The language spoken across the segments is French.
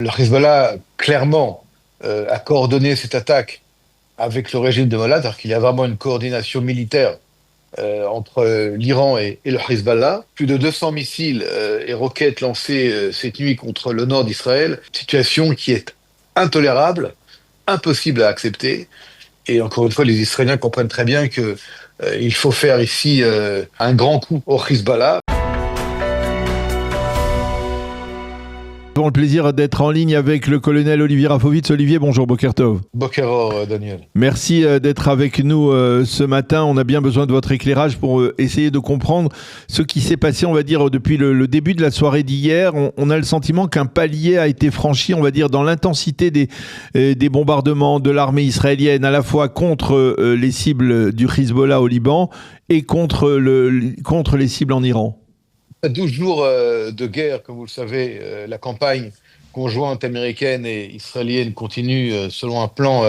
Le Hezbollah, clairement, a coordonné cette attaque avec le régime de Mollah, c'est-à-dire qu'il y a vraiment une coordination militaire entre l'Iran et le Hezbollah. Plus de 200 missiles et roquettes lancés cette nuit contre le nord d'Israël. Situation qui est intolérable, impossible à accepter. Et encore une fois, les Israéliens comprennent très bien que il faut faire ici un grand coup au Hezbollah. Nous avons le plaisir d'être en ligne avec le colonel Olivier Rafovitz. Olivier, bonjour, Boker Tov. Boker Or, Daniel. Merci d'être avec nous ce matin. On a bien besoin de votre éclairage pour essayer de comprendre ce qui s'est passé, on va dire, depuis le début de la soirée d'hier. On a le sentiment qu'un palier a été franchi, on va dire, dans l'intensité des bombardements de l'armée israélienne, à la fois contre les cibles du Hezbollah au Liban et contre les cibles en Iran. 12 jours de guerre, comme vous le savez, la campagne conjointe américaine et israélienne continue selon un plan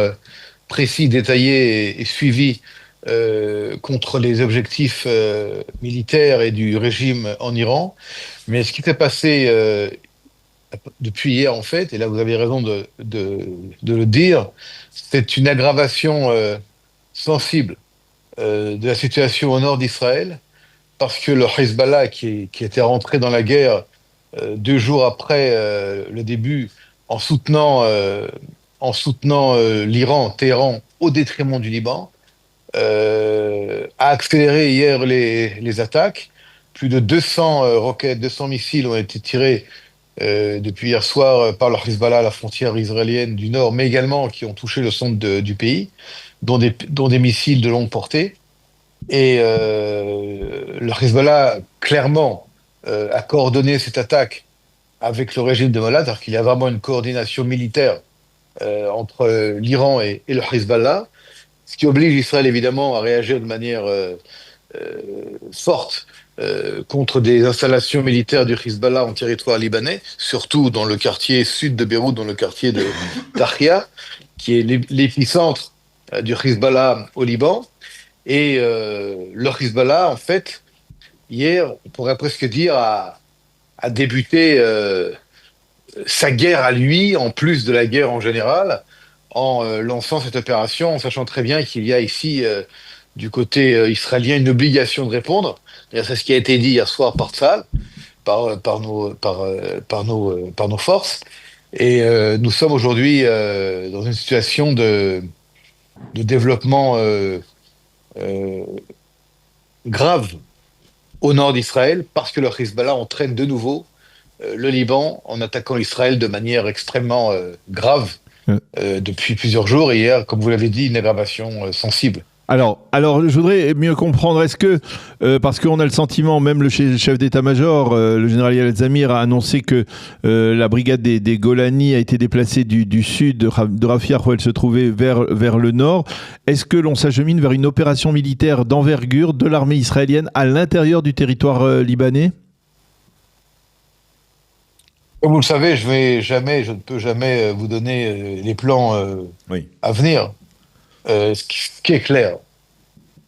précis, détaillé et suivi contre les objectifs militaires et du régime en Iran. Mais ce qui s'est passé depuis hier, en fait, et là vous avez raison de le dire, c'est une aggravation sensible de la situation au nord d'Israël, parce que le Hezbollah, qui était rentré dans la guerre 2 jours après le début, en soutenant l'Iran, Téhéran, au détriment du Liban, a accéléré hier les attaques. Plus de 200 roquettes, 200 missiles ont été tirés depuis hier soir par le Hezbollah à la frontière israélienne du nord, mais également qui ont touché le centre du pays, dont des missiles de longue portée. Et le Hezbollah, clairement, a coordonné cette attaque avec le régime de Mollah, c'est-à-dire qu'il y a vraiment une coordination militaire entre l'Iran et le Hezbollah, ce qui oblige Israël, évidemment, à réagir de manière forte contre des installations militaires du Hezbollah en territoire libanais, surtout dans le quartier sud de Beyrouth, dans le quartier de Tahrir, qui est l'épicentre du Hezbollah au Liban. Et le Hezbollah, en fait, hier, on pourrait presque dire, a débuté sa guerre à lui, en plus de la guerre en général, en lançant cette opération, en sachant très bien qu'il y a ici, du côté israélien, une obligation de répondre. D'ailleurs, c'est ce qui a été dit hier soir par Tzahal, par nos forces. Et nous sommes aujourd'hui dans une situation de développement grave au nord d'Israël, parce que le Hezbollah entraîne de nouveau le Liban en attaquant Israël de manière extrêmement grave depuis plusieurs jours. Et hier, comme vous l'avez dit, une aggravation sensible. Alors, je voudrais mieux comprendre, est-ce que, parce qu'on a le sentiment, même le chef d'état-major, le général Yal Zamir, a annoncé que la brigade des Golani a été déplacée du sud de Rafia, où elle se trouvait, vers le nord. Est-ce que l'on s'achemine vers une opération militaire d'envergure de l'armée israélienne à l'intérieur du territoire libanais ? Comme vous le savez, je ne peux jamais vous donner les plans à venir. Ce qui est clair,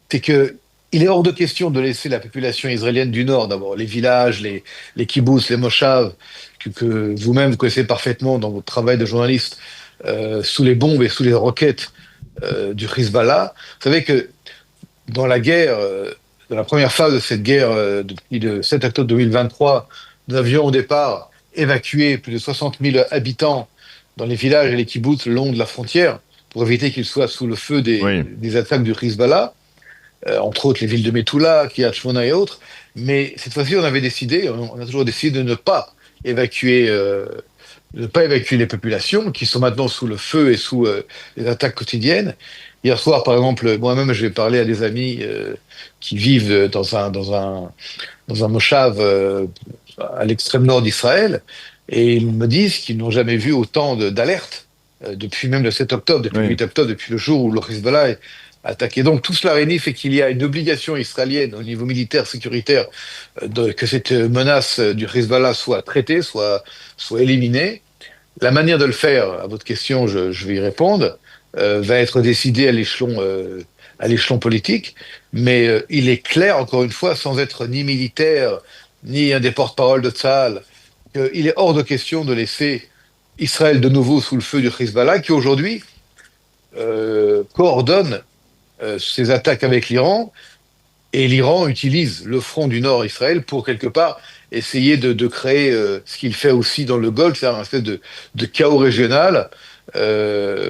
c'est que il est hors de question de laisser la population israélienne du Nord, d'abord les villages, les kibboutz, les moshav, que vous-même connaissez parfaitement dans votre travail de journaliste, sous les bombes et sous les roquettes du Hezbollah. Vous savez que dans la guerre, dans la première phase de cette guerre, depuis le 7 octobre 2023, nous avions au départ évacué plus de 60 000 habitants dans les villages et les kibboutz le long de la frontière, pour éviter qu'ils soient sous le feu des attaques du Hezbollah, entre autres les villes de Metula, Kiryat Shmona et autres. Mais cette fois-ci, on a toujours décidé de ne pas évacuer les populations qui sont maintenant sous le feu et sous les attaques quotidiennes. Hier soir, par exemple, moi-même, j'ai parlé à des amis qui vivent dans un moshav à l'extrême nord d'Israël, et ils me disent qu'ils n'ont jamais vu autant d'alertes depuis même le 7 octobre, depuis le 8 octobre, depuis le jour où le Hezbollah est attaqué. Donc tout cela réunit fait qu'il y a une obligation israélienne au niveau militaire, sécuritaire, que cette menace du Hezbollah soit traitée, soit éliminée. La manière de le faire, à votre question, je vais y répondre, va être décidée à l'échelon politique, mais il est clair, encore une fois, sans être ni militaire, ni un des porte-parole de Tzahal, qu'il est hors de question de laisser Israël de nouveau sous le feu du Hezbollah, qui aujourd'hui coordonne ses attaques avec l'Iran, et l'Iran utilise le front du nord Israël pour quelque part essayer de créer ce qu'il fait aussi dans le Golfe, c'est-à-dire un espèce de chaos régional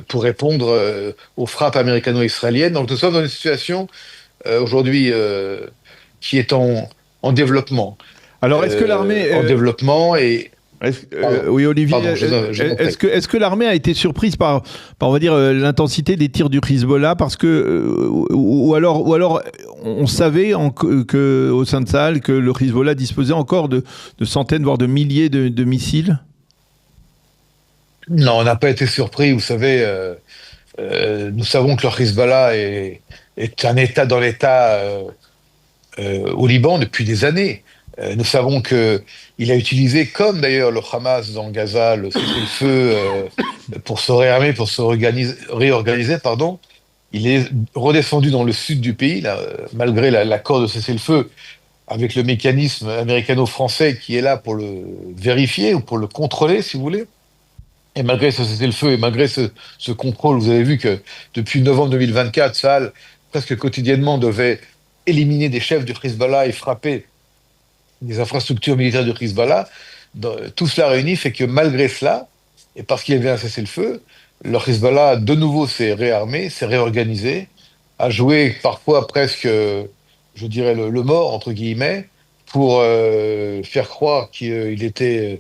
pour répondre aux frappes américano-israéliennes. Donc nous sommes dans une situation aujourd'hui qui est en développement. Alors, est-ce que l'armée... en développement et... oui, Olivier, Pardon, est-ce que l'armée a été surprise par on va dire, l'intensité des tirs du Hezbollah parce que, ou alors on savait que, au sein de Tsahal que le Hezbollah disposait encore de centaines, voire de milliers de missiles? Non, on n'a pas été surpris. Vous savez, nous savons que le Hezbollah est un État dans l'État au Liban depuis des années. Nous savons qu'il a utilisé, comme d'ailleurs le Hamas dans Gaza, le cessez-le-feu pour se réarmer, pour se réorganiser, pardon. Il est redescendu dans le sud du pays, là, malgré l'accord de cessez-le-feu, avec le mécanisme américano-français qui est là pour le vérifier ou pour le contrôler, si vous voulez. Et malgré ce cessez-le-feu et malgré ce contrôle, vous avez vu que depuis novembre 2024, Tsahal, presque quotidiennement, devait éliminer des chefs du Hezbollah et frapper des infrastructures militaires du Hezbollah. Tout cela réuni fait que malgré cela, et parce qu'il y avait un cessez-le-feu, le Hezbollah de nouveau s'est réarmé, s'est réorganisé, a joué parfois presque, je dirais, le mort, entre guillemets, pour faire croire qu'il était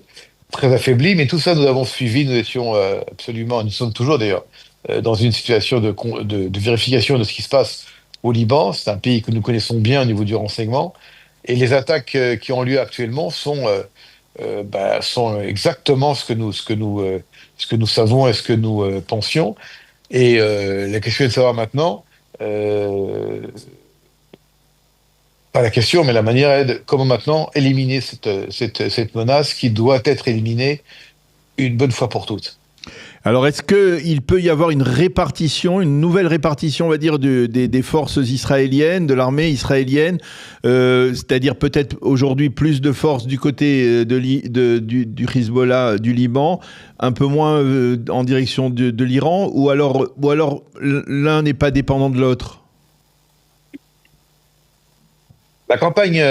très affaibli. Mais tout ça, nous avons suivi, nous étions absolument, nous sommes toujours d'ailleurs, dans une situation de vérification de ce qui se passe au Liban. C'est un pays que nous connaissons bien au niveau du renseignement. Et les attaques qui ont lieu actuellement sont exactement ce que nous savons et ce que nous pensions. Et la question est de savoir maintenant, pas la question, mais la manière est de comment maintenant éliminer cette menace qui doit être éliminée une bonne fois pour toutes. Alors, est-ce qu'il peut y avoir une nouvelle répartition, on va dire, des forces israéliennes, de l'armée israélienne, c'est-à-dire peut-être aujourd'hui plus de forces du côté du Hezbollah, du Liban, un peu moins en direction de l'Iran, ou alors l'un n'est pas dépendant de l'autre? La campagne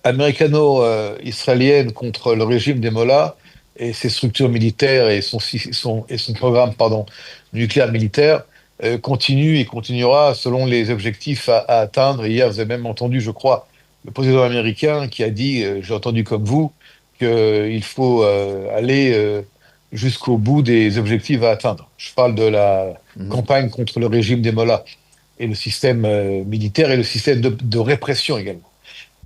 américano-israélienne contre le régime des Mollahs et ses structures militaires et son programme nucléaire militaire continue et continuera selon les objectifs à atteindre. Et hier, vous avez même entendu, je crois, le président américain qui a dit, j'ai entendu comme vous, qu'il faut aller jusqu'au bout des objectifs à atteindre. Je parle de la campagne contre le régime des Mollahs et le système militaire et le système de répression également.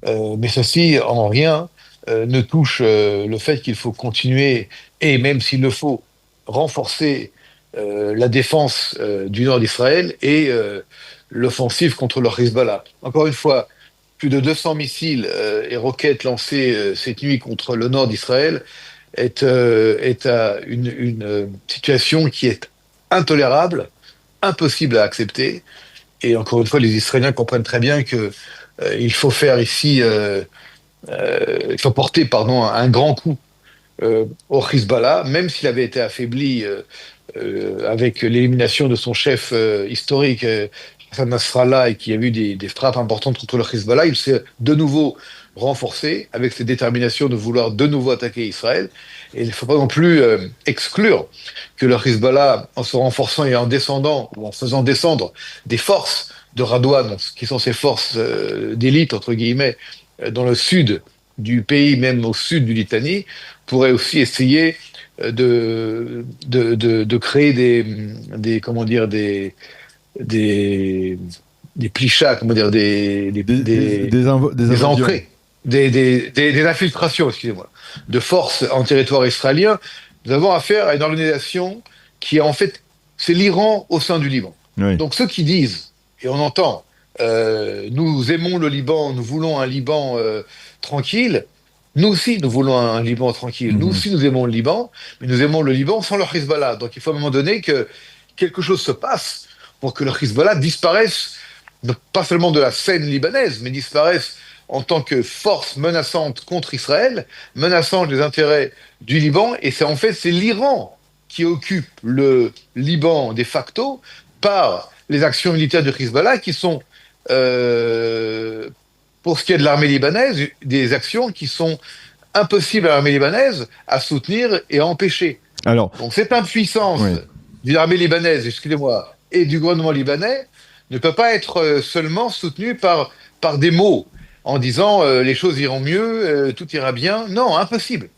Mais ceci, en rien, ne touche le fait qu'il faut continuer, et même s'il le faut, renforcer la défense du nord d'Israël et l'offensive contre le Hezbollah. Encore une fois, plus de 200 missiles et roquettes lancés cette nuit contre le nord d'Israël est une situation qui est intolérable, impossible à accepter. Et encore une fois, les Israéliens comprennent très bien que il faut faire ici, il faut porter, pardon, un grand coup au Hezbollah, même s'il avait été affaibli avec l'élimination de son chef historique, Hassan Nasrallah, et qu'il y a eu des frappes importantes contre le Hezbollah. Il s'est de nouveau renforcé avec cette détermination de vouloir de nouveau attaquer Israël. Et il ne faut pas non plus exclure que le Hezbollah, en se renforçant et en descendant, ou en faisant descendre des forces de Radouane, qui sont ces forces d'élite, entre guillemets, dans le sud du pays, même au sud du Litanie, pourrait aussi essayer de créer des plichas, comment dire, des entrées, des infiltrations, excusez-moi, de forces en territoire israélien. Nous avons affaire à une organisation qui est en fait, c'est l'Iran au sein du Liban. Oui. Donc ceux qui disent, et on entend, nous aimons le Liban, nous voulons un Liban tranquille, nous aussi nous voulons un Liban tranquille, nous aussi nous aimons le Liban, mais nous aimons le Liban sans le Hezbollah. Donc il faut à un moment donné que quelque chose se passe pour que le Hezbollah disparaisse, pas seulement de la scène libanaise, mais disparaisse en tant que force menaçante contre Israël, menaçant les intérêts du Liban, et c'est en fait c'est l'Iran qui occupe le Liban de facto par les actions militaires du Hezbollah qui sont, pour ce qui est de l'armée libanaise, des actions qui sont impossibles à l'armée libanaise à soutenir et à empêcher. Alors, donc cette impuissance de l'armée libanaise, excusez-moi, et du gouvernement libanais ne peut pas être seulement soutenue par des mots en disant les choses iront mieux, tout ira bien. Non, impossible.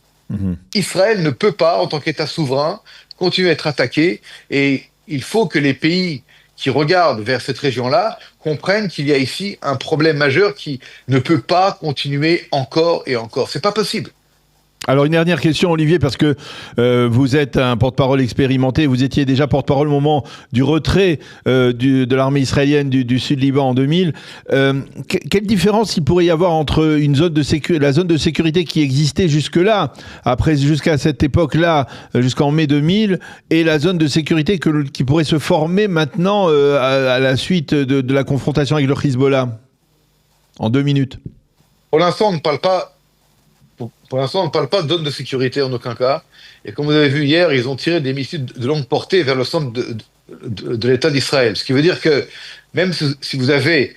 Israël ne peut pas, en tant qu'État souverain, continuer à être attaqué, et il faut que les pays qui regardent vers cette région-là comprennent qu'il y a ici un problème majeur qui ne peut pas continuer encore et encore. C'est pas possible. Alors une dernière question, Olivier, parce que vous êtes un porte-parole expérimenté, vous étiez déjà porte-parole au moment du retrait de l'armée israélienne du sud Liban en 2000. Quelle différence il pourrait y avoir entre la zone de sécurité qui existait jusque-là, jusqu'à cette époque-là, jusqu'en mai 2000, et la zone de sécurité qui pourrait se former maintenant à la suite de la confrontation avec le Hezbollah? En 2 minutes. Pour l'instant, on ne parle pas. Pour l'instant, on ne parle pas de zone de sécurité en aucun cas. Et comme vous avez vu hier, ils ont tiré des missiles de longue portée vers le centre de l'État d'Israël. Ce qui veut dire que même si vous avez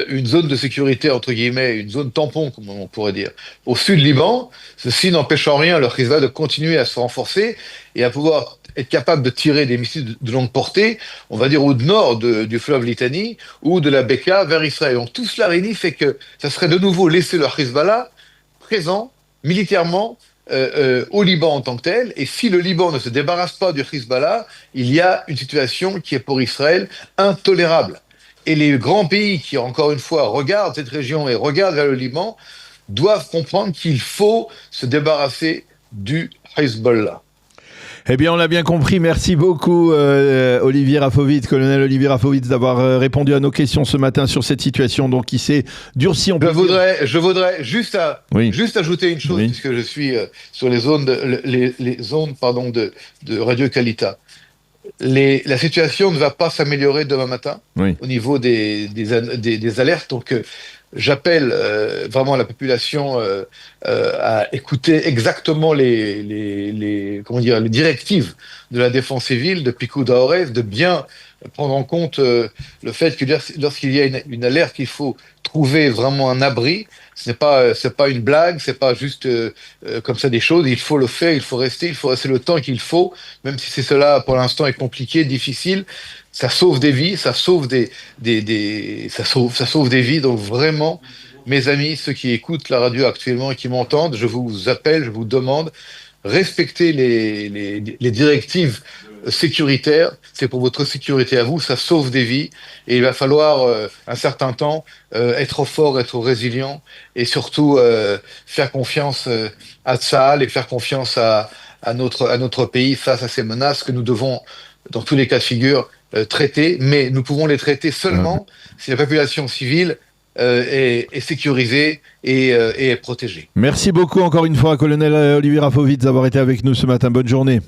une zone de sécurité, entre guillemets, une zone tampon, comme on pourrait dire, au sud Liban, ceci n'empêche en rien le Hezbollah de continuer à se renforcer et à pouvoir être capable de tirer des missiles de longue portée, on va dire au nord du fleuve Litani ou de la Beka vers Israël. Donc tout cela réuni fait que ça serait de nouveau laisser le Hezbollah présent militairement au Liban en tant que tel, et si le Liban ne se débarrasse pas du Hezbollah, il y a une situation qui est pour Israël intolérable. Et les grands pays qui, encore une fois, regardent cette région et regardent vers le Liban, doivent comprendre qu'il faut se débarrasser du Hezbollah. Eh bien, on l'a bien compris. Merci beaucoup, Olivier Rafovitz, colonel Olivier Rafovitz, d'avoir répondu à nos questions ce matin sur cette situation donc, qui s'est durcie. Je voudrais juste ajouter une chose, puisque je suis sur les zones de Radio Kalita. La situation ne va pas s'améliorer demain matin au niveau des alertes. Donc, j'appelle vraiment la population à écouter exactement les directives de la défense civile, de Picou d'Aorez, de bien prendre en compte le fait que lorsqu'il y a une alerte, il faut trouver vraiment un abri. C'est pas une blague, c'est pas juste comme ça des choses. Il faut le faire, il faut rester le temps qu'il faut, même si cela pour l'instant est compliqué, difficile. Ça sauve des vies, ça sauve des vies. Donc vraiment, mes amis, ceux qui écoutent la radio actuellement et qui m'entendent, je vous appelle, je vous demande, respectez les directives sécuritaires. C'est pour votre sécurité à vous, ça sauve des vies. Et il va falloir un certain temps être fort, être résilient, et surtout faire confiance à Tsahal et faire confiance à notre pays face à ces menaces que nous devons, dans tous les cas de figure, traiter, mais nous pouvons les traiter seulement si la population civile est sécurisée et est protégée. Merci beaucoup encore une fois, colonel Olivier Rafovitz, d'avoir été avec nous ce matin. Bonne journée.